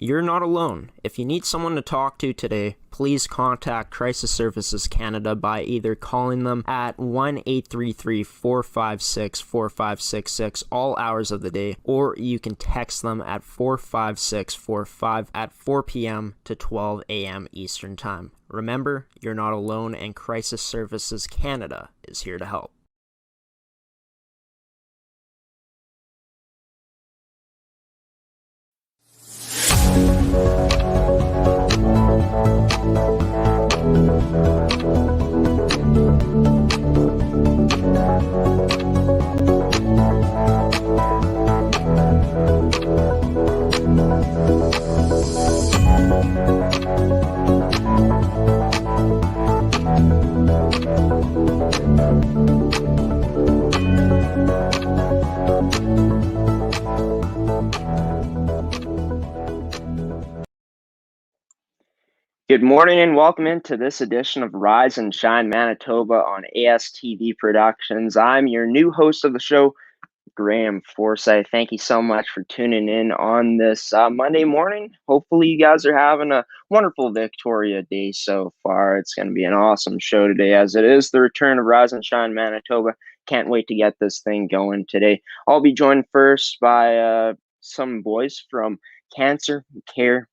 you're not alone. If you need someone to talk to today, please contact Crisis Services Canada by either calling them at 1-833-456-4566 all hours of the day, or you can text them at 45645 at 4 p.m. to 12 a.m. Eastern Time. Remember, you're not alone, and Crisis Services Canada is here to help. Good morning and welcome into this edition of Rise and Shine Manitoba on ASTV Productions. I'm your new host of the show, Graeme Forsyth. Thank you so much for tuning in on this Monday morning. Hopefully you guys are having a wonderful Victoria Day so far. It's going to be an awesome show today, as it is the return of Rise and Shine Manitoba. Can't wait to get this thing going today. I'll be joined first by some boys from the Cancer Care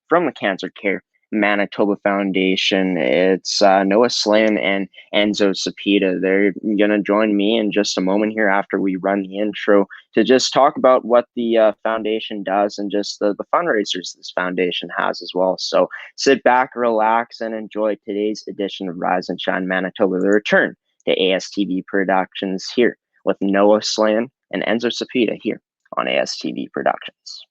Manitoba Foundation. It's Noah Slayen and Enzzo Cepeda. They're going to join me in just a moment here after we run the intro to just talk about what the foundation does and just the fundraisers this foundation has as well. So sit back, relax, and enjoy today's edition of Rise and Shine Manitoba, the return to ASTV Productions, here with Noah Slayen and Enzzo Cepeda here on ASTV Productions.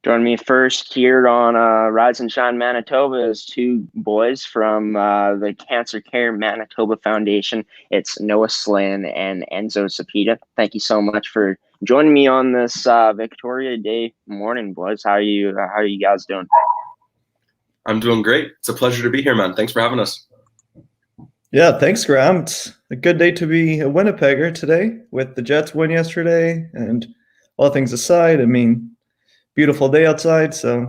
Join me first here on Rise and Shine Manitoba is two boys from the Cancer Care Manitoba Foundation. It's Noah Slayen and Enzzo Cepeda. Thank you so much for joining me on this Victoria Day morning, boys. How are you guys doing? I'm doing great. It's a pleasure to be here, man. Thanks for having us. Yeah, thanks, Graham. It's a good day to be a Winnipegger today with the Jets win yesterday, and all things aside, I mean, beautiful day outside, so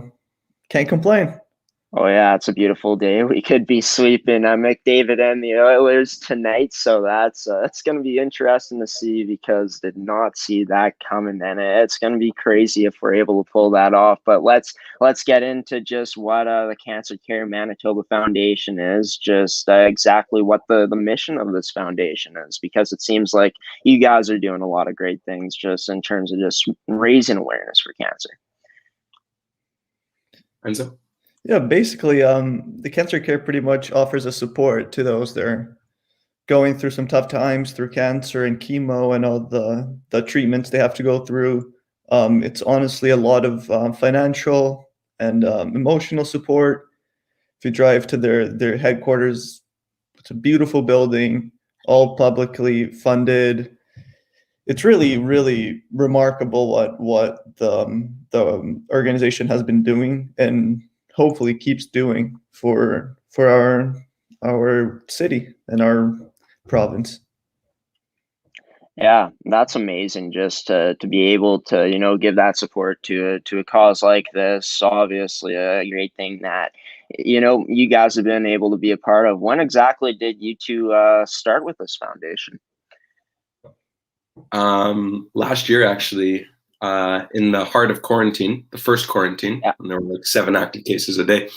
can't complain. Oh yeah, it's a beautiful day. We could be sweeping McDavid and the Oilers tonight, so that's going to be interesting to see, because did not see that coming, and it's going to be crazy if we're able to pull that off. But let's get into just what the Cancer Care Manitoba Foundation is, just exactly what the mission of this foundation is, because it seems like you guys are doing a lot of great things just in terms of just raising awareness for cancer. Enzzo? Yeah, basically, the Cancer Care pretty much offers a support to those that are going through some tough times through cancer and chemo and all the treatments they have to go through. It's honestly a lot of financial and emotional support. If you drive to their headquarters, it's a beautiful building, all publicly funded. It's really, really remarkable what the organization has been doing and hopefully keeps doing for our city and our province. Yeah, that's amazing, just to be able to, give that support to a cause like this. Obviously a great thing that, you guys have been able to be a part of. When exactly did you two start with this foundation? Last year, actually, in the heart of quarantine, the first quarantine, and there were like 7 active cases a day.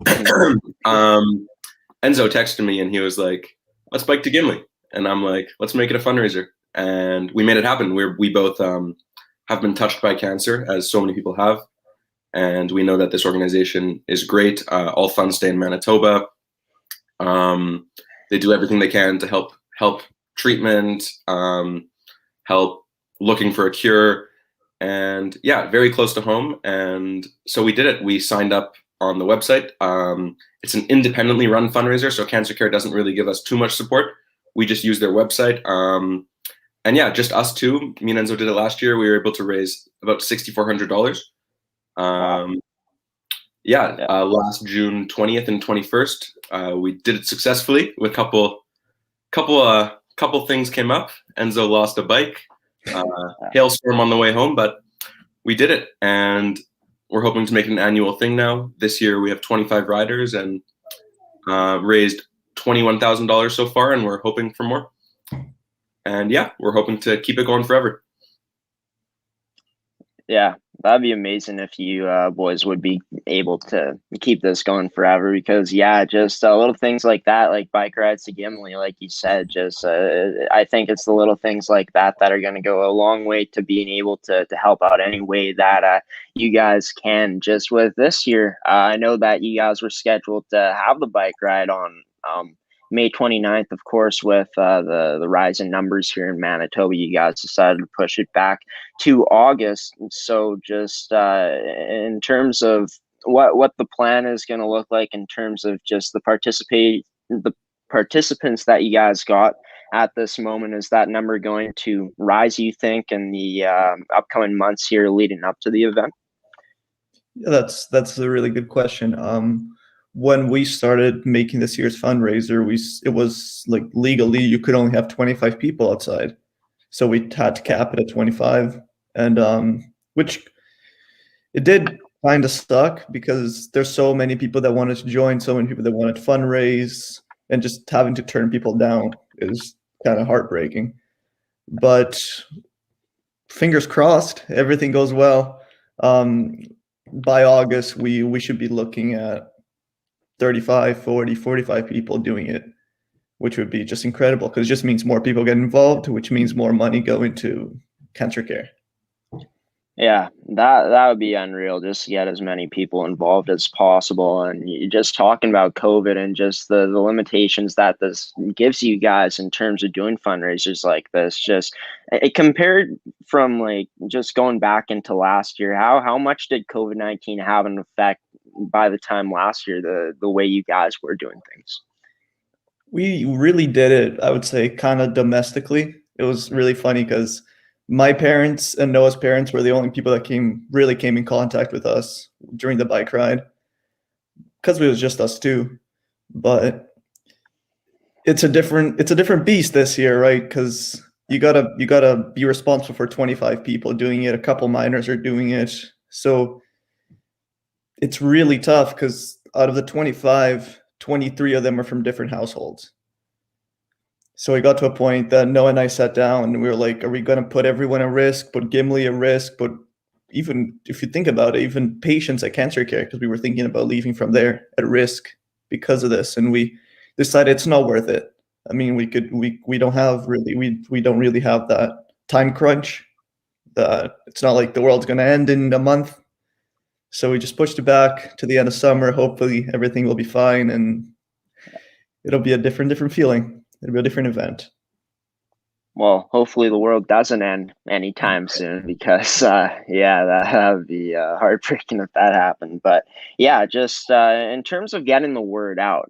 Enzo texted me and he was like, "Let's bike to Gimli," and I'm like, "Let's make it a fundraiser," and we made it happen. We both have been touched by cancer, as so many people have, and we know that this organization is great. All funds stay in Manitoba. They do everything they can to help treatment, help looking for a cure. and yeah, very close to home. And so we did it. We signed up on the website. It's an independently run fundraiser, so Cancer Care doesn't really give us too much support. We just use their website. And yeah, just us two. Me and Enzzo did it last year. We were able to raise about $6,400. Wow. Last June 20th and 21st, we did it successfully. With couple things came up. Enzzo lost a bike, hailstorm on the way home, but we did it, and we're hoping to make it an annual thing now. This year we have 25 riders and raised $21,000 so far, and we're hoping for more. And yeah, we're hoping to keep it going forever. Yeah, that'd be amazing if you boys would be able to keep this going forever, because yeah, just little things like that, like bike rides to Gimli, like you said, just I think it's the little things like that that are going to go a long way to being able to help out any way that you guys can. Just with this year, I know that you guys were scheduled to have the bike ride on May 29th, of course. With the rise in numbers here in Manitoba, you guys decided to push it back to August. So just in terms of what the plan is going to look like in terms of just the participants that you guys got at this moment, is that number going to rise, you think, in the upcoming months here leading up to the event? Yeah, that's a really good question. When we started making this year's fundraiser, it was like legally you could only have 25 people outside, so we had to cap it at 25, and which it did kind of suck because there's so many people that wanted to join, so many people that wanted to fundraise, and just having to turn people down is kind of heartbreaking. But fingers crossed, everything goes well. By August, we should be looking at 35, 40, 45 people doing it, which would be just incredible, because it just means more people get involved, which means more money going to cancer care. Yeah, that would be unreal, just to get as many people involved as possible. And you just talking about COVID and just the limitations that this gives you guys in terms of doing fundraisers like this, just it compared from like just going back into last year, how much did COVID-19 have an effect by the time last year, the way you guys were doing things? We really did it, I would say, kind of domestically. It was really funny because my parents and Noah's parents were the only people that really came in contact with us during the bike ride, because it was just us two. But it's a different beast this year, right? Because you gotta be responsible for 25 people doing it. A couple minors are doing it, so it's really tough because out of the 25, 23 of them are from different households. So we got to a point that Noah and I sat down and we were like, are we going to put everyone at risk, put Gimli at risk, but even if you think about it, even patients at cancer care, because we were thinking about leaving from there, at risk because of this. And we decided it's not worth it. I mean, we don't really have that time crunch. It's not like the world's going to end in a month. So we just pushed it back to the end of summer. Hopefully everything will be fine and it'll be a different feeling. It'll be a different event. Well, hopefully the world doesn't end anytime soon, because yeah, that would be heartbreaking if that happened. But yeah, just in terms of getting the word out,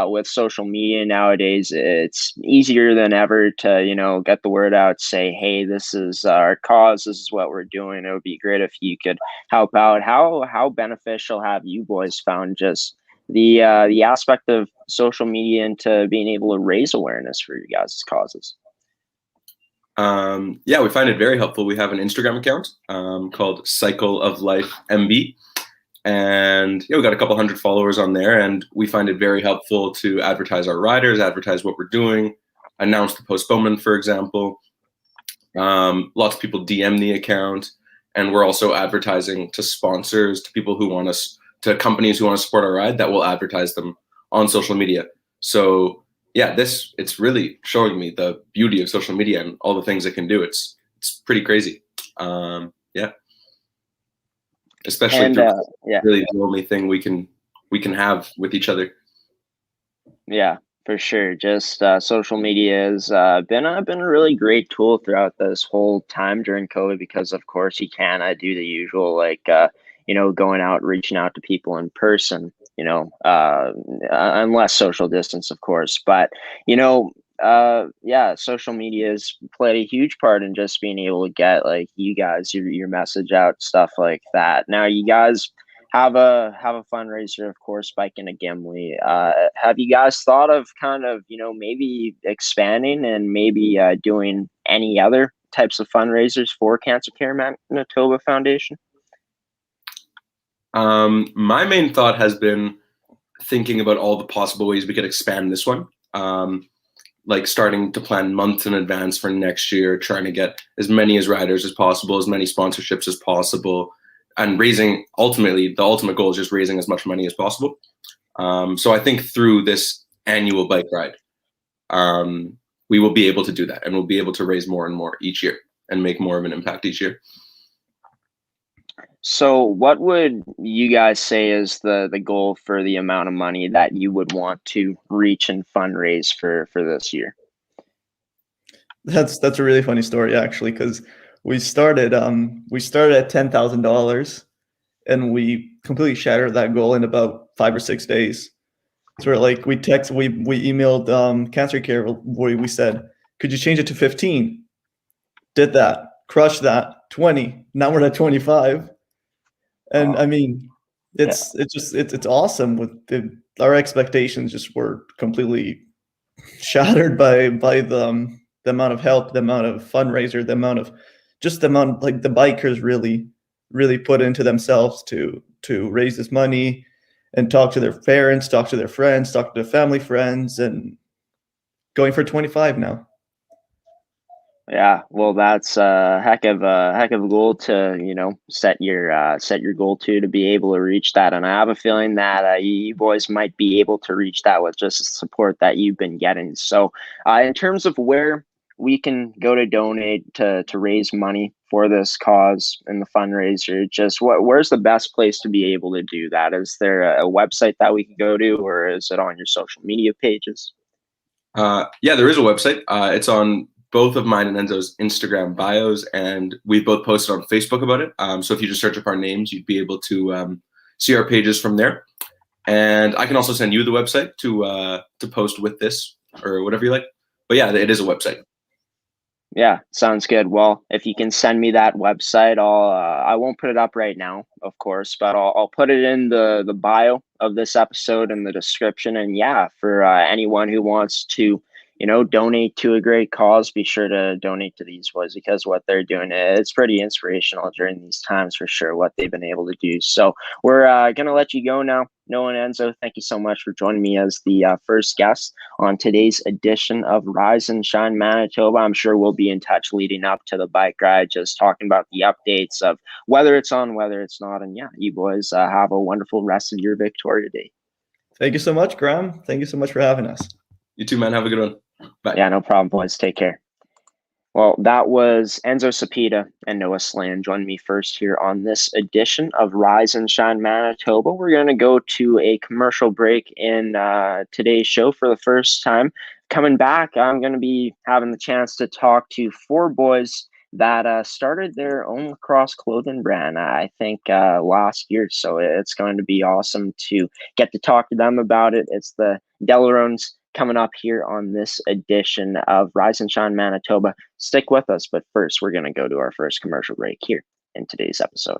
with social media nowadays, it's easier than ever to get the word out, say, hey, this is our cause, this is what we're doing. It would be great if you could help out. How beneficial have you boys found just the aspect of social media into being able to raise awareness for you guys' causes? Yeah, we find it very helpful. We have an Instagram account called Cycle of Life MB, and we got a couple hundred followers on there, and we find it very helpful to advertise our riders, advertise what we're doing, announce the postponement, for example. Lots of people DM the account, and we're also advertising to sponsors, to people who want us, to companies who want to support our ride, that will advertise them on social media. So yeah, it's really showing me the beauty of social media and all the things it can do. It's pretty crazy. Yeah, especially really the only thing we can have with each other. Yeah, For sure. Just social media has been a really great tool throughout this whole time during COVID because, of course, you can do the usual, like, going out, reaching out to people in person, unless social distance, of course. But, yeah, social media has played a huge part in just being able to get, like, you guys, your message out, stuff like that. Now, you guys have a fundraiser, of course, Spike and a Gimli. Have you guys thought of kind of maybe expanding and maybe doing any other types of fundraisers for Cancer Care Manitoba Foundation? My main thought has been thinking about all the possible ways we could expand this one. Like starting to plan months in advance for next year, trying to get as many as riders as possible, as many sponsorships as possible, and the ultimate goal is just raising as much money as possible. So I think through this annual bike ride, we will be able to do that, and we'll be able to raise more and more each year and make more of an impact each year. So what would you guys say is the goal for the amount of money that you would want to reach and fundraise for this year? That's a really funny story, actually, because we started at $10,000 and we completely shattered that goal in about 5 or 6 days. So we emailed Cancer Care where we said, could you change it to 15? Did that, crushed that, 20. Now we're at 25. And I mean, it's awesome. Our expectations just were completely shattered by the amount of help, the amount of fundraiser, the amount like the bikers really put into themselves to raise this money and talk to their parents, talk to their friends, talk to their family friends, and going for 25 now. Yeah, well, that's a heck of a goal to set your goal to be able to reach that, and I have a feeling that you boys might be able to reach that with just the support that you've been getting. So, in terms of where we can go to donate to raise money for this cause and the fundraiser, just where's the best place to be able to do that? Is there a website that we can go to, or is it on your social media pages? Yeah, there is a website. It's on both of mine and Enzzo's Instagram bios, and we've both posted on Facebook about it. So if you just search up our names, you'd be able to see our pages from there. And I can also send you the website to post with this or whatever you like. But yeah, it is a website. Yeah, sounds good. Well, if you can send me that website, I won't put it up right now, of course, but I'll put it in the bio of this episode in the description. And yeah, for anyone who wants to donate to a great cause, be sure to donate to these boys, because what they're doing, it's pretty inspirational during these times for sure, what they've been able to do. So we're going to let you go now. Noah and Enzzo, thank you so much for joining me as the first guest on today's edition of Rise and Shine Manitoba. I'm sure we'll be in touch leading up to the bike ride, just talking about the updates of whether it's on, whether it's not. And yeah, you boys have a wonderful rest of your Victoria Day. Thank you so much, Graeme. Thank you so much for having us. You too, man. Have a good one. Bye. Yeah, no problem, boys. Take care. Well, that was Enzzo Cepeda and Noah Slayen joining me first here on this edition of Rise and Shine Manitoba. We're going to go to a commercial break in today's show for the first time. Coming back, I'm going to be having the chance to talk to 4 boys that started their own lacrosse clothing brand, I think, last year. So it's going to be awesome to get to talk to them about it. It's the Delarones coming up here on this edition of Rise and Shine Manitoba. Stick with us, but first we're going to go to our first commercial break here in today's episode.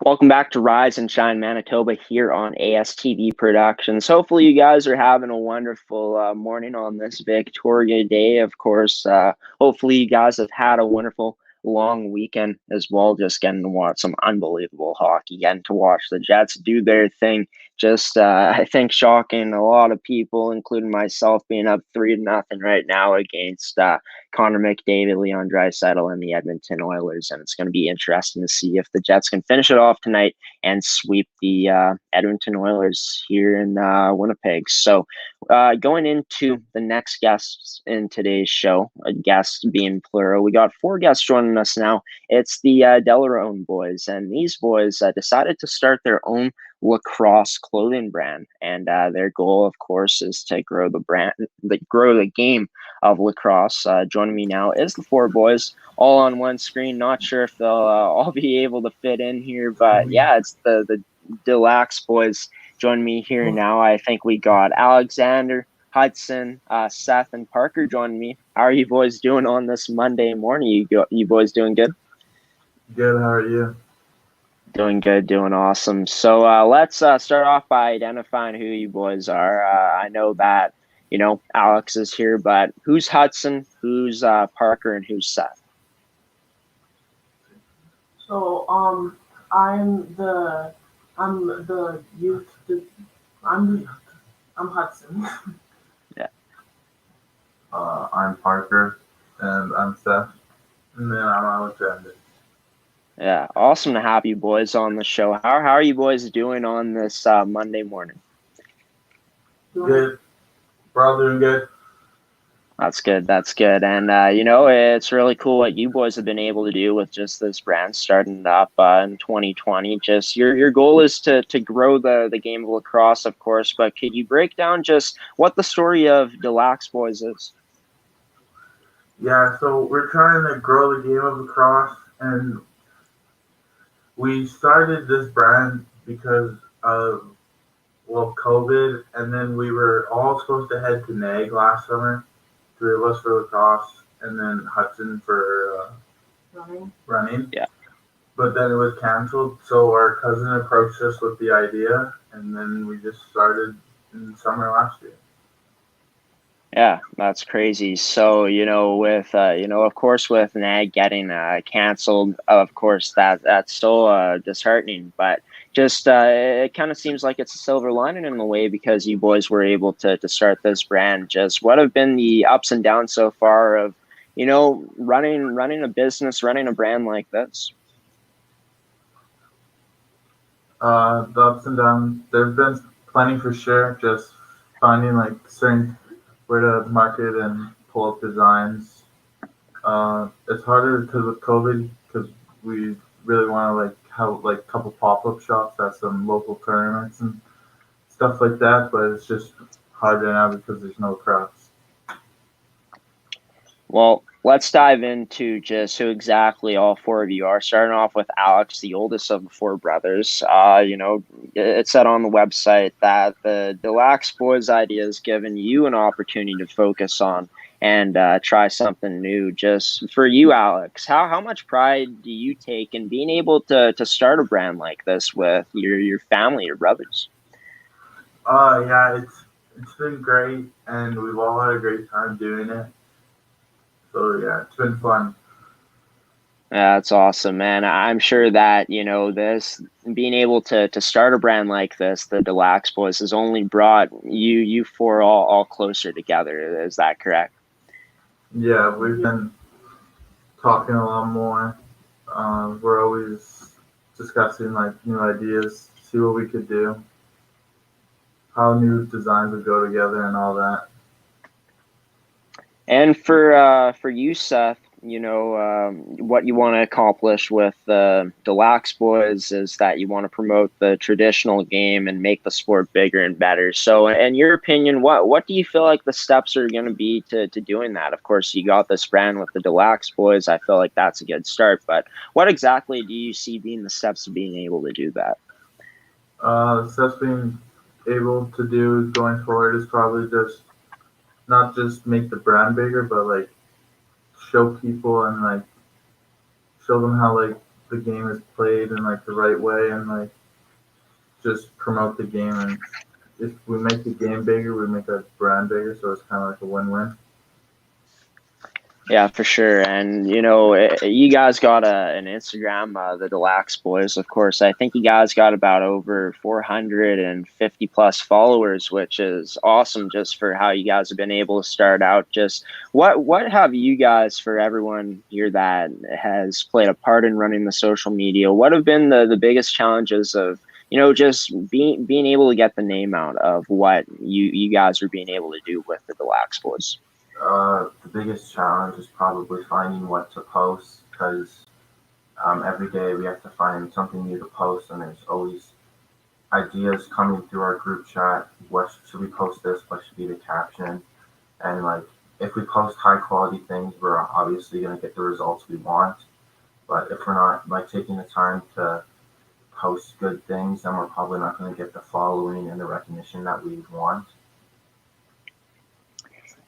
Welcome back to Rise and Shine Manitoba here on ASTV Productions. Hopefully you guys are having a wonderful morning on this Victoria Day. Of course, hopefully you guys have had a wonderful long weekend as well, just getting to watch some unbelievable hockey, getting to watch the Jets do their thing. Just, I think, shocking a lot of people, including myself, being up 3-0 right now against Connor McDavid, Leon Draisaitl, and the Edmonton Oilers. And it's going to be interesting to see if the Jets can finish it off tonight and sweep the Edmonton Oilers here in Winnipeg. So going into the next guests in today's show, a guest being plural, we got 4 guests joining us now. It's the DelaxBoys, and these boys decided to start their own Lacrosse clothing brand, and their goal, of course, is to grow the game of lacrosse. Joining me now is the 4 boys, all on one screen. Not sure if they'll all be able to fit in here, but yeah, it's the DelaxBoys. Join me here now. I think we got Alexander, Hudson, Seth, and Parker joining me. How are you boys doing on this Monday morning? You boys doing good? Good. How are you? Doing good, doing awesome. So let's start off by identifying who you boys are. I know that, Alex is here, but who's Hudson, who's Parker, and who's Seth? So I'm the youth. I'm Hudson. Yeah. I'm Parker, and I'm Seth, and then I'm Alexander. Yeah, awesome to have you boys on the show. How are you boys doing on this Monday morning? Good. We're all doing good. That's good. That's good. And, it's really cool what you boys have been able to do with just this brand starting up in 2020. Just your goal is to grow the game of lacrosse, of course, but could you break down just what the story of DelaxBoys is? Yeah, so we're trying to grow the game of lacrosse, and we started this brand because of, COVID, and then we were all supposed to head to NAG last summer. 3 of us for lacrosse, and then Hudson for running. Yeah. But then it was canceled, so our cousin approached us with the idea, and then we just started in summer last year. Yeah, that's crazy. So, with, of course, with NAG getting canceled, of course, that's so disheartening. But just it kind of seems like it's a silver lining in a way because you boys were able to start this brand. Just what have been the ups and downs so far of, running a business, running a brand like this? The ups and downs, there's been plenty for sure. Just finding certain where to market and pull up designs. It's harder because with COVID, because we really want to have a couple pop-up shops at some local tournaments and stuff like that, but it's just harder now because there's no crowds. Well, let's dive into just who exactly all 4 of you are. Starting off with Alex, the oldest of the 4 brothers. It said on the website that the DelaxBoys idea has given you an opportunity to focus on and try something new. Just for you, Alex, how much pride do you take in being able to start a brand like this with your family, your brothers? Yeah, it's been great, and we've all had a great time doing it. So yeah, it's been fun. Yeah, that's awesome, man. I'm sure that, this being able to start a brand like this, the DelaxBoys, has only brought you 4 all closer together. Is that correct? Yeah, we've been talking a lot more. We're always discussing new ideas, see what we could do, how new designs would go together, and all that. And for you, Seth, what you want to accomplish with the DelaxBoys is that you want to promote the traditional game and make the sport bigger and better. So, in your opinion, what do you feel like the steps are going to be to doing that? Of course, you got this brand with the DelaxBoys. I feel like that's a good start. But what exactly do you see being the steps of being able to do that? The steps being able to do going forward is probably just not just make the brand bigger, but show people and show them how the game is played in the right way, and just promote the game. And if we make the game bigger, we make our brand bigger, so it's kind of like a win-win. Yeah, for sure. And, you know, you guys got an Instagram, the DelaxBoys, of course. I think you guys got about over 450 plus followers, which is awesome just for how you guys have been able to start out. Just what have you guys, for everyone here that has played a part in running the social media, what have been the biggest challenges of, you know, just being able to get the name out of what you guys are being able to do with the DelaxBoys? The biggest challenge is probably finding what to post because every day we have to find something new to post, and there's always ideas coming through our group chat. What should we post this? What should be the caption? And like, if we post high quality things, we're obviously going to get the results we want. But if we're not like taking the time to post good things, then we're probably not going to get the following and the recognition that we want.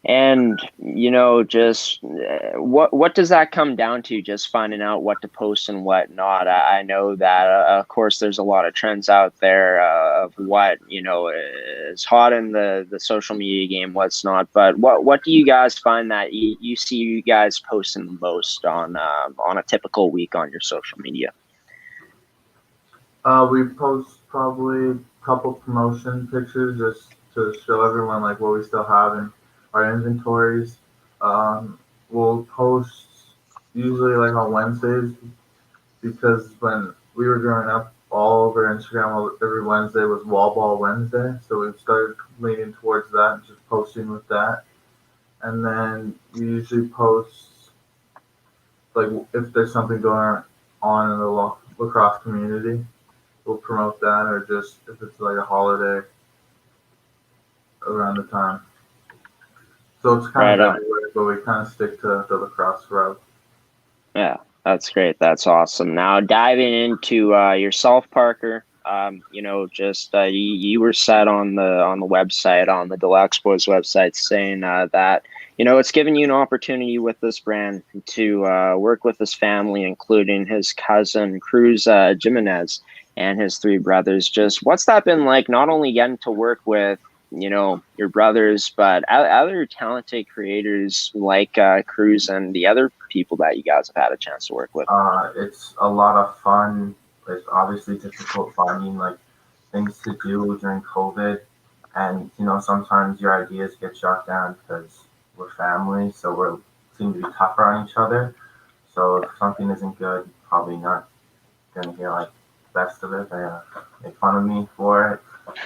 And, you know, just what does that come down to? Just finding out what to post and what not. I know that, of course, there's a lot of trends out there of what, you know, is hot in the social media game, what's not. But what do you guys find that you see you guys posting the most on a typical week on your social media? We post probably a couple promotion pictures just to show everyone like what we still have in our inventories. We'll post usually like on Wednesdays because when we were growing up, all over Instagram every Wednesday was Wall Ball Wednesday. So we've started leaning towards that and just posting with that. And then we usually post like if there's something going on in the lacrosse community, we'll promote that, or just if it's like a holiday around the time. So it's kind of everywhere, but we kind of stick to the lacrosse route. Yeah, that's great. That's awesome. Now diving into yourself, Parker. You know, just you were set on the website, on the DelaxBoys website, saying that, you know, it's given you an opportunity with this brand to work with his family, including his cousin Cruz Jimenez and his three brothers. Just what's that been like? Not only getting to work with, you know, your brothers, but other talented creators like Cruz and the other people that you guys have had a chance to work with. It's a lot of fun. It's obviously difficult finding like things to do during COVID, and you know sometimes your ideas get shot down because we're family, so we seem to be tougher on each other. So if something isn't good, probably not gonna hear like the best of it. They make fun of me for it.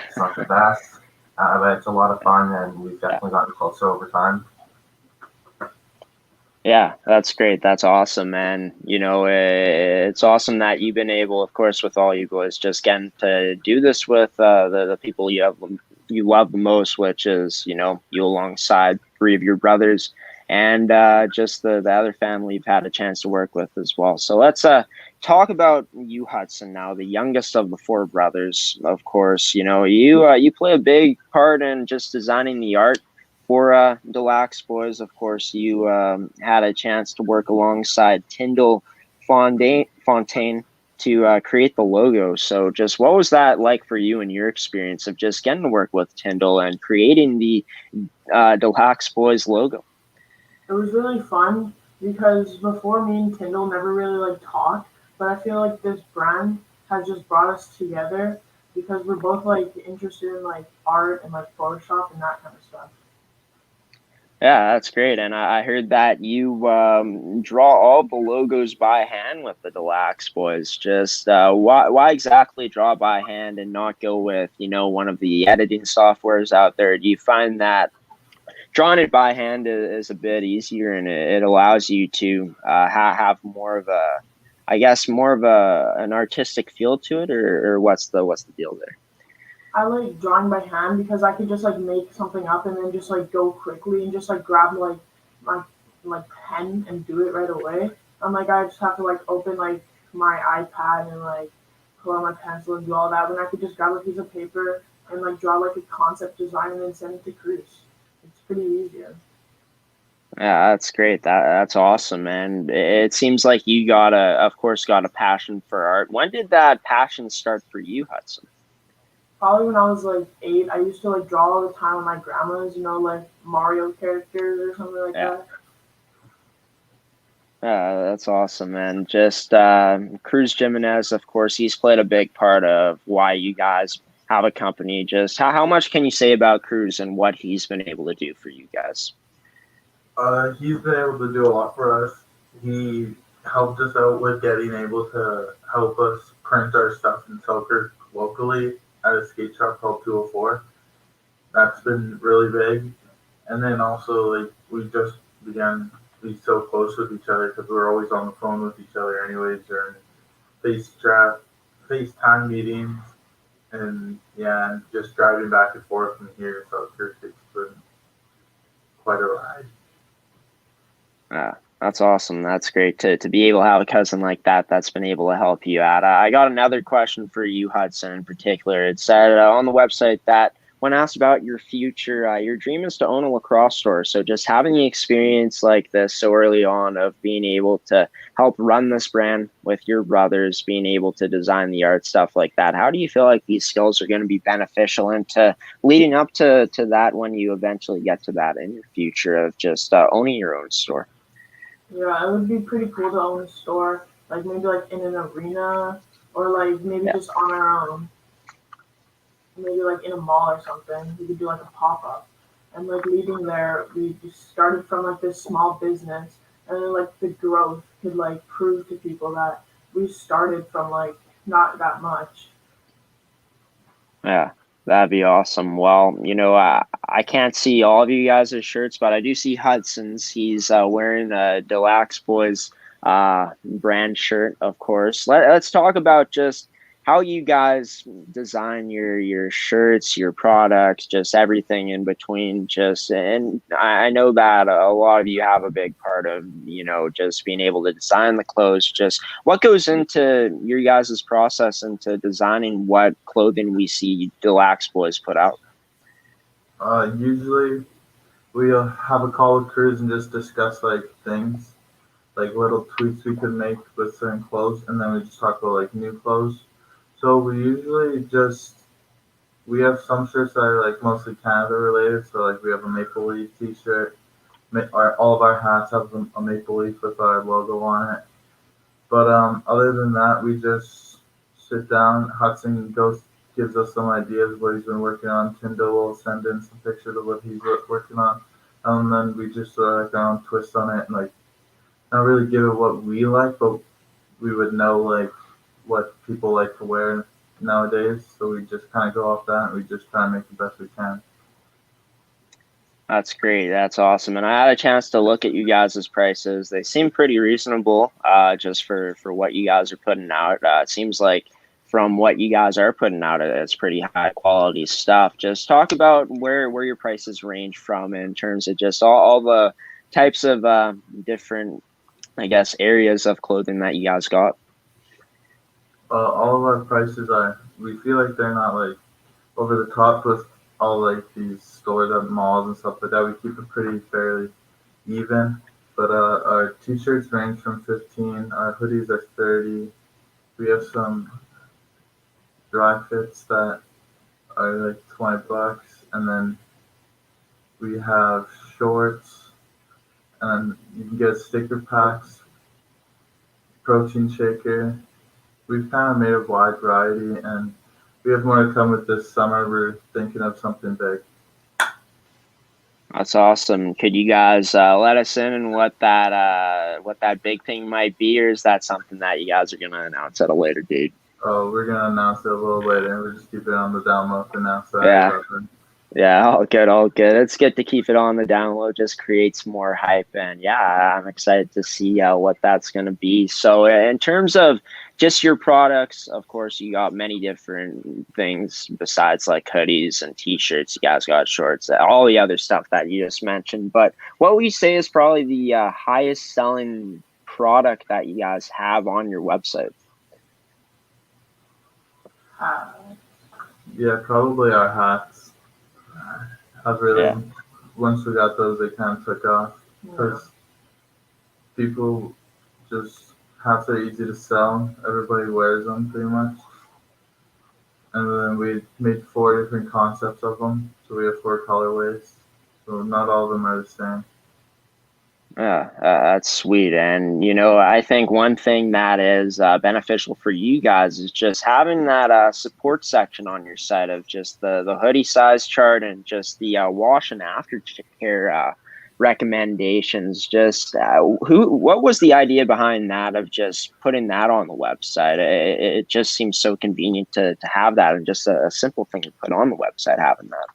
It's not the best. But it's a lot of fun, and we've definitely gotten closer over time. Yeah, that's great. That's awesome, man. You know, it's awesome that you've been able, of course, with all you boys, just getting to do this with the people you love the most, which is, you know, you alongside three of your brothers and just the other family you've had a chance to work with as well. So let's talk about you, Hudson, now, the youngest of the four brothers. Of course, you know, you play a big part in just designing the art for DelaxBoys. Of course, you had a chance to work alongside Tyndall Fontaine to create the logo. So just what was that like for you and your experience of just getting to work with Tyndall and creating the DelaxBoys logo? It was really fun because before, me and Tyndall never really like talked, but I feel like this brand has just brought us together because we're both like interested in like art and like Photoshop and that kind of stuff. Yeah, that's great. And I heard that you draw all the logos by hand with the DelaxBoys. Just why exactly draw by hand and not go with, you know, one of the editing softwares out there? Do you find that drawing it by hand is a bit easier, and it allows you to have more of a, I guess, more of an artistic feel to it, or what's the deal there? I like drawing by hand because I could just like make something up and then just like go quickly and just like grab like my pen and do it right away. I'm like, I just have to like open like my iPad and like pull out my pencil and do all that. When I could just grab a piece of paper and like draw like a concept design and then send it to Cruz. It's pretty easier. Yeah, that's great. That's awesome, man. It seems like you of course, got a passion for art. When did that passion start for you, Hudson? Probably when I was like 8, I used to like draw all the time with my grandma's, you know, like Mario characters or something like that. That's awesome, man. Just Cruz Jimenez, of course, he's played a big part of why you guys have a company. Just how much can you say about Cruz and what he's been able to do for you guys? He's been able to do a lot for us. He helped us out with getting able to help us print our stuff in Selkirk locally at a skate shop called 204. That's been really big. And then also, like, we just began to be so close with each other because we're always on the phone with each other anyways during FaceTime meetings. And yeah, and just driving back and forth from here to Selkirk, it's been quite a ride. That's awesome. That's great to be able to have a cousin like that that's been able to help you out. I got another question for you, Hudson, in particular. It said on the website that when asked about your future, your dream is to own a lacrosse store. So just having the experience like this so early on of being able to help run this brand with your brothers, being able to design the art, stuff like that, how do you feel like these skills are going to be beneficial into leading up to that when you eventually get to that in your future of just owning your own store? Yeah, it would be pretty cool to own a store, like maybe like in an arena or like maybe just on our own. Maybe like in a mall or something. We could do like a pop up. And like leading there, we just started from like this small business and then like the growth could like prove to people that we started from like not that much. Yeah, that'd be awesome. Well, I can't see all of you guys' shirts, but I do see Hudson's. He's wearing a DelaxBoys brand shirt, of course. Let's talk about just how you guys design your shirts, your products, just everything in between. And I know that a lot of you have a big part of, just being able to design the clothes. Just what goes into your guys' process into designing what clothing we see DelaxBoys put out? Usually we'll have a call with Cruz and just discuss like things, like little tweaks we could make with certain clothes, and then we just talk about like new clothes. So we have some shirts that are like mostly Canada related. So like we have a Maple Leaf T-shirt. All of our hats have a maple leaf with our logo on it. But other than that, we just sit down. Hudson gives us some ideas of what he's been working on. Tyndall will send in some pictures of what he's working on, and then we just like our own twist on it and like not really give it what we like, but we would know like what people like to wear nowadays. So we just kind of go off that and we just try and make the best we can. That's great. That's awesome. And I had a chance to look at you guys' prices. They seem pretty reasonable, just for what you guys are putting out. It seems like from what you guys are putting out, it's pretty high quality stuff. Just talk about where your prices range from in terms of just all the types of different, I guess, areas of clothing that you guys got. All of our prices we feel like they're not like over the top with all like these stores at malls and stuff like that. We keep it pretty fairly even. But our t-shirts range from 15, our hoodies are 30. We have some dry fits that are like $20, and then we have shorts, and you can get sticker packs, protein shaker. We've kind of made a wide variety, and we have more to come with this summer. We're thinking of something big. That's awesome. Could you guys let us in on what that big thing might be, or is that something that you guys are gonna announce at a later date? Oh, we're gonna announce it a little later. We'll just keep it on the down low for now. So Yeah, all good, all good. It's good to keep it on the down low, just creates more hype. And yeah, I'm excited to see what that's going to be. So in terms of just your products, of course, you got many different things besides like hoodies and t-shirts. You guys got shorts, all the other stuff that you just mentioned. But what would you say is probably the highest selling product that you guys have on your website? Yeah, probably our hats. Once we got those, they kind of took off because people just hats are easy to sell. Everybody wears them pretty much. And then we made 4 different concepts of them. So we have 4 colorways. So not all of them are the same. Yeah, that's sweet. And, I think one thing that is beneficial for you guys is just having that support section on your site of just the hoodie size chart and just the wash and aftercare recommendations. Just what was the idea behind that of just putting that on the website? It just seems so convenient to have that, and just a simple thing to put on the website, having that.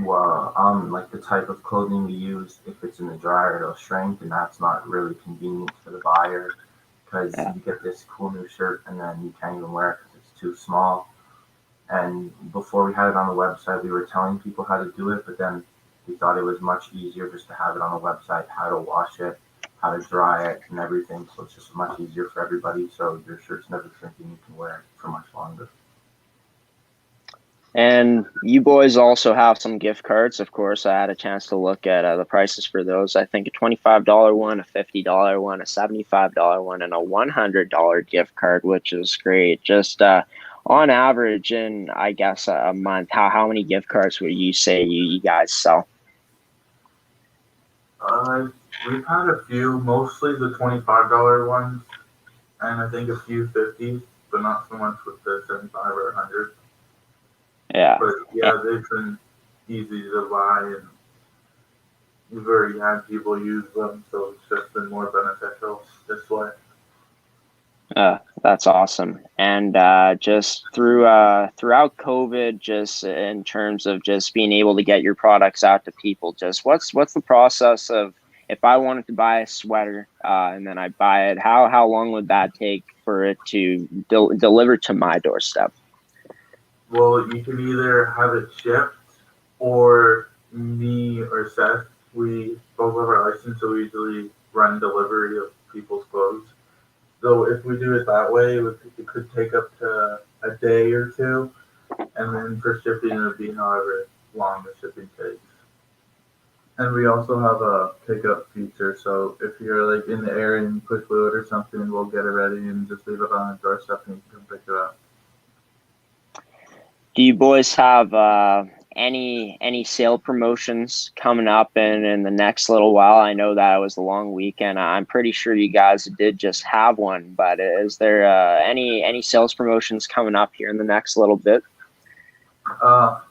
Well, like the type of clothing we use, if it's in the dryer, it'll shrink, and that's not really convenient for the buyer because you get this cool new shirt and then you can't even wear it because it's too small. And before we had it on the website, we were telling people how to do it, but then we thought it was much easier just to have it on the website, how to wash it, how to dry it, and everything. So it's just much easier for everybody. So your shirt's never shrinking. You can wear it for much longer. And you boys also have some gift cards, of course. I had a chance to look at the prices for those. I think a $25 one, a $50 one, a $75 one, and a $100 gift card, which is great. Just on average, in I guess a month, how many gift cards would you say you guys sell? We've had a few, mostly the $25 ones, and I think a few 50s, but not so much with the 75 or 100. Yeah. But yeah, they've been easy to buy, and we've already had people use them, so it's just been more beneficial this way. That's awesome. And just throughout COVID, just in terms of just being able to get your products out to people, just what's the process of, if I wanted to buy a sweater and then I buy it, how long would that take for it to deliver to my doorstep? Well, you can either have it shipped, or me or Seth, we both have our license, so we usually run delivery of people's clothes. So if we do it that way, it could take up to a day or two, and then for shipping, it would be however long the shipping takes. And we also have a pickup feature, so if you're like in the area and you quickly order something, we'll get it ready and just leave it on the doorstep and you can come pick it up. Do you boys have any sale promotions coming up in the next little while? I know that it was the long weekend. I'm pretty sure you guys did just have one, but is there any sales promotions coming up here in the next little bit?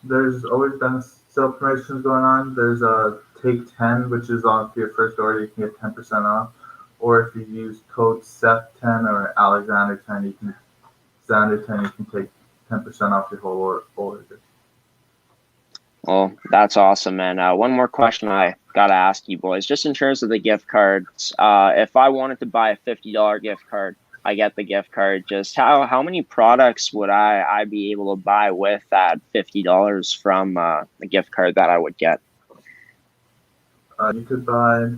There's always been sale promotions going on. There's a Take 10, which is on for your first order, you can get 10% off. Or if you use code Seth10 or Alexander10, you can take 10% off your whole order. Well, that's awesome. And one more question I got to ask you boys, just in terms of the gift cards, if I wanted to buy a $50 gift card, I get the gift card. Just how many products would I be able to buy with that $50 from the gift card that I would get? You could buy a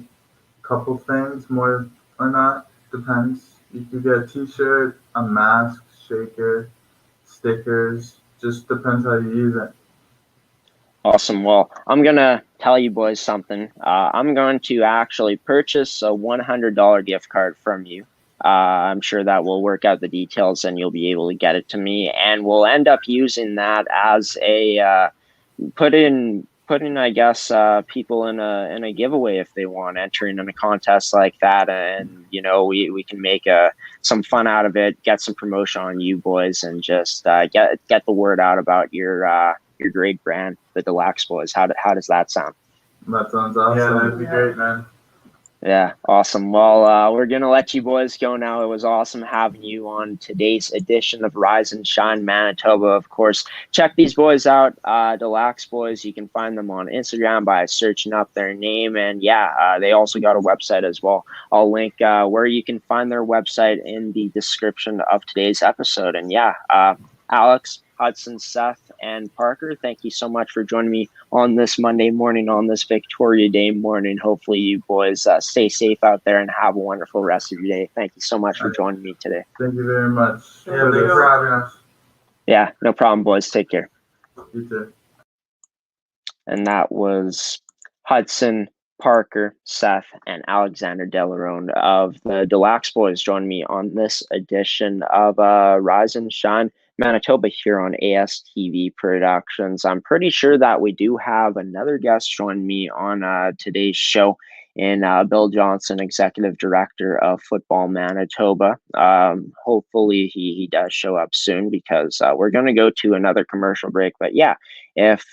couple things, more or not, depends. You could get a t-shirt, a mask, shaker, stickers, just depends how you use it. Awesome. Well, I'm going to tell you boys something. I'm going to actually purchase a $100 gift card from you. I'm sure that will work out the details and you'll be able to get it to me. And we'll end up using that as a put in, I guess, people in a giveaway if they want, entering in a contest like that. And, we can make some fun out of it, get some promotion on you boys, and just get the word out about your great brand, the DelaxBoys. How does that sound? That sounds awesome. Yeah, that'd be great, man. Yeah, awesome. Well, we're going to let you boys go now. It was awesome having you on today's edition of Rise and Shine Manitoba. Of course, check these boys out, DelaxBoys. You can find them on Instagram by searching up their name. And they also got a website as well. I'll link where you can find their website in the description of today's episode. And Alex, Hudson, Seth, and Parker, thank you so much for joining me on this Monday morning, on this Victoria Day morning. Hopefully you boys stay safe out there and have a wonderful rest of your day. Thank you so much for joining me today. Thank you very much. Yeah, thanks for having us. Yeah, no problem, boys. Take care. You too. And that was Hudson, Parker, Seth, and Alexander Delarone of the DelaxBoys joining me on this edition of Rise and Shine Manitoba here on ASTV Productions. I'm pretty sure that we do have another guest join me on today's show in Bill Johnson, Executive Director of Football Manitoba. Hopefully he does show up soon, because we're going to go to another commercial break. But yeah, if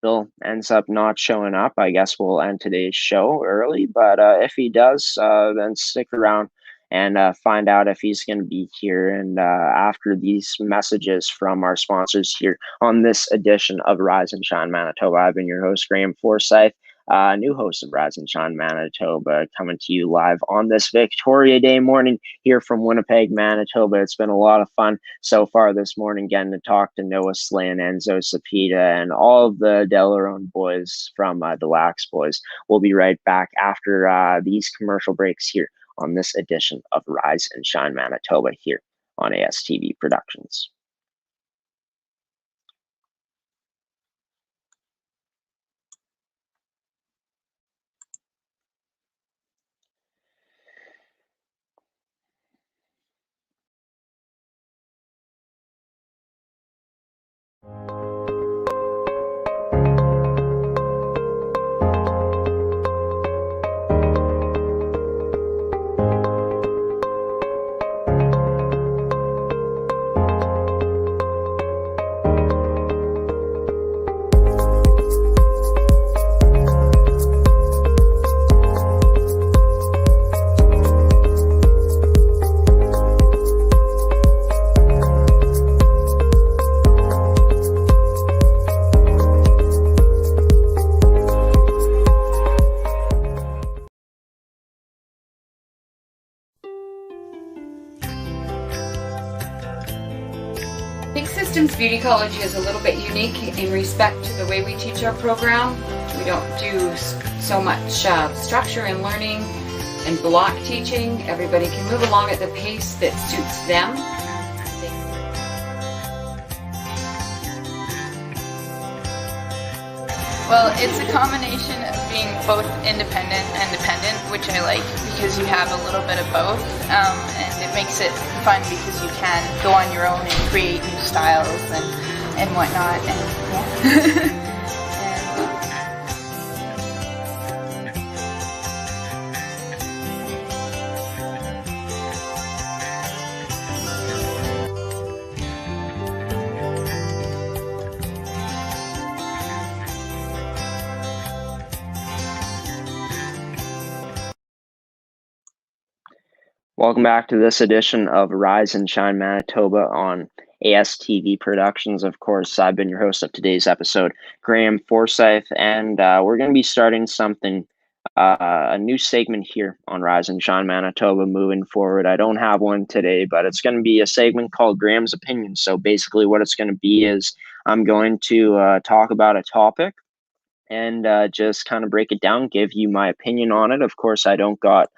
Bill ends up not showing up, I guess we'll end today's show early. But if he does, then stick around and find out if he's going to be here. And after these messages from our sponsors here on this edition of Rise and Shine Manitoba, I've been your host, Graeme Forsyth, new host of Rise and Shine Manitoba, coming to you live on this Victoria Day morning here from Winnipeg, Manitoba. It's been a lot of fun so far this morning, getting to talk to Noah, Slayen, Enzzo, Cepeda, and all of the DelaxBoys from DelaxBoys. We'll be right back after these commercial breaks here on this edition of Rise and Shine Manitoba here on ASTV Productions. I think Systems Beauty College is a little bit unique in respect to the way we teach our program. We don't do so much structure and learning and block teaching. Everybody can move along at the pace that suits them. Well, it's a combination of being both independent and dependent, which I like because you have a little bit of both, and it makes it fun because you can go on your own and create new styles and whatnot, and yeah. Welcome back to this edition of Rise and Shine Manitoba on ASTV Productions. Of course, I've been your host of today's episode, Graeme Forsyth, and we're going to be starting something, a new segment here on Rise and Shine Manitoba moving forward. I don't have one today, but it's going to be a segment called Graeme's Opinion. So basically what it's going to be is I'm going to talk about a topic and just kind of break it down, give you my opinion on it. Of course, I don't got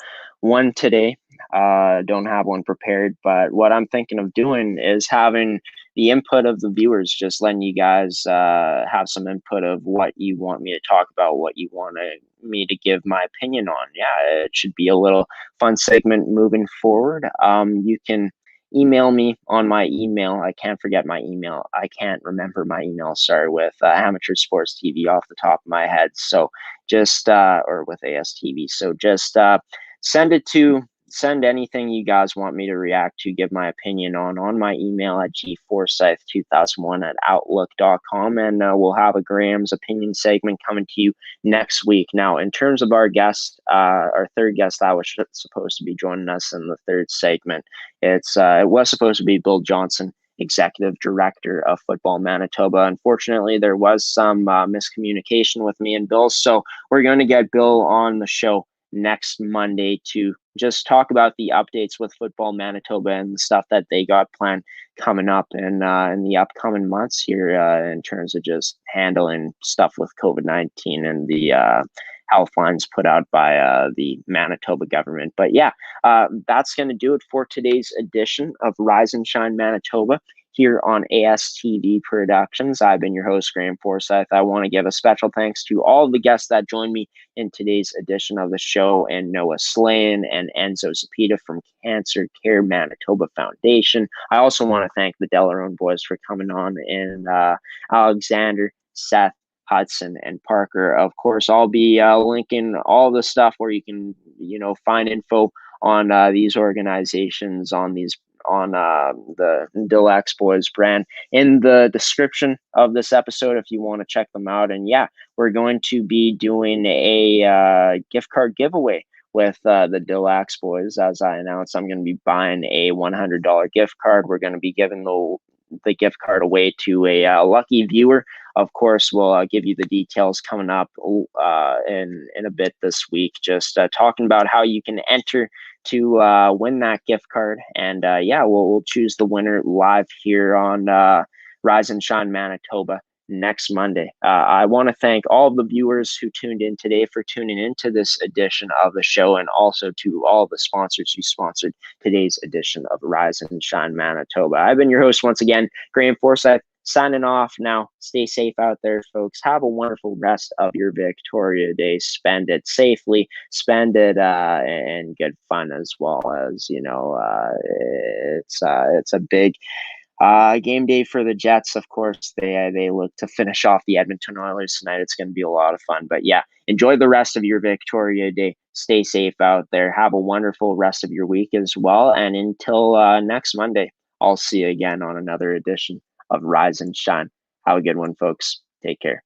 one today. Don't have one prepared, but what I'm thinking of doing is having the input of the viewers, just letting you guys have some input of what you want me to talk about, what you want me to give my opinion on. Yeah, it should be a little fun segment moving forward. You can email me on my email. I can't forget my email. I can't remember my email. Sorry, with Amateur Sports TV off the top of my head. So just or with ASTV. So just send anything you guys want me to react to, give my opinion on my email at gforsyth2001@outlook.com, and we'll have a Graeme's Opinion segment coming to you next week. Now, in terms of our guest, our third guest that was supposed to be joining us in the third segment, it was supposed to be Bill Johnson, Executive Director of Football Manitoba. Unfortunately, there was some miscommunication with me and Bill, so we're going to get Bill on the show next Monday to just talk about the updates with Football Manitoba and the stuff that they got planned coming up in the upcoming months here in terms of just handling stuff with COVID-19 and the health lines put out by the Manitoba government. But yeah, that's going to do it for today's edition of Rise and Shine Manitoba here on ASTV Productions. I've been your host, Graeme Forsyth. I want to give a special thanks to all of the guests that joined me in today's edition of the show, and Noah, Slayen, and Enzzo Cepeda from Cancer Care Manitoba Foundation. I also want to thank the DelaxBoys for coming on, and Alexander, Seth, Hudson, and Parker. Of course, I'll be linking all the stuff where you can, find info on these organizations, on the DelaxBoys brand in the description of this episode if you want to check them out. And yeah, we're going to be doing a gift card giveaway with the DelaxBoys. As I announced, I'm going to be buying a $100 gift card. We're going to be giving the gift card away to a lucky viewer. Of course, we'll give you the details coming up in a bit this week, just talking about how you can enter to win that gift card. And yeah, we'll choose the winner live here on Rise and Shine Manitoba next Monday. I want to thank all of the viewers who tuned in today for tuning into this edition of the show, and also to all the sponsors who sponsored today's edition of Rise and Shine Manitoba. I've been your host once again, Graeme Forsyth, signing off now. Stay safe out there, folks. Have a wonderful rest of your Victoria Day. Spend it safely, spend it in good fun, as well as, it's a big game day for the Jets. Of course, they look to finish off the Edmonton Oilers tonight. It's going to be a lot of fun. But yeah, enjoy the rest of your Victoria Day. Stay safe out there. Have a wonderful rest of your week as well. And until next Monday, I'll see you again on another edition of Rise and Shine. Have a good one, folks. Take care.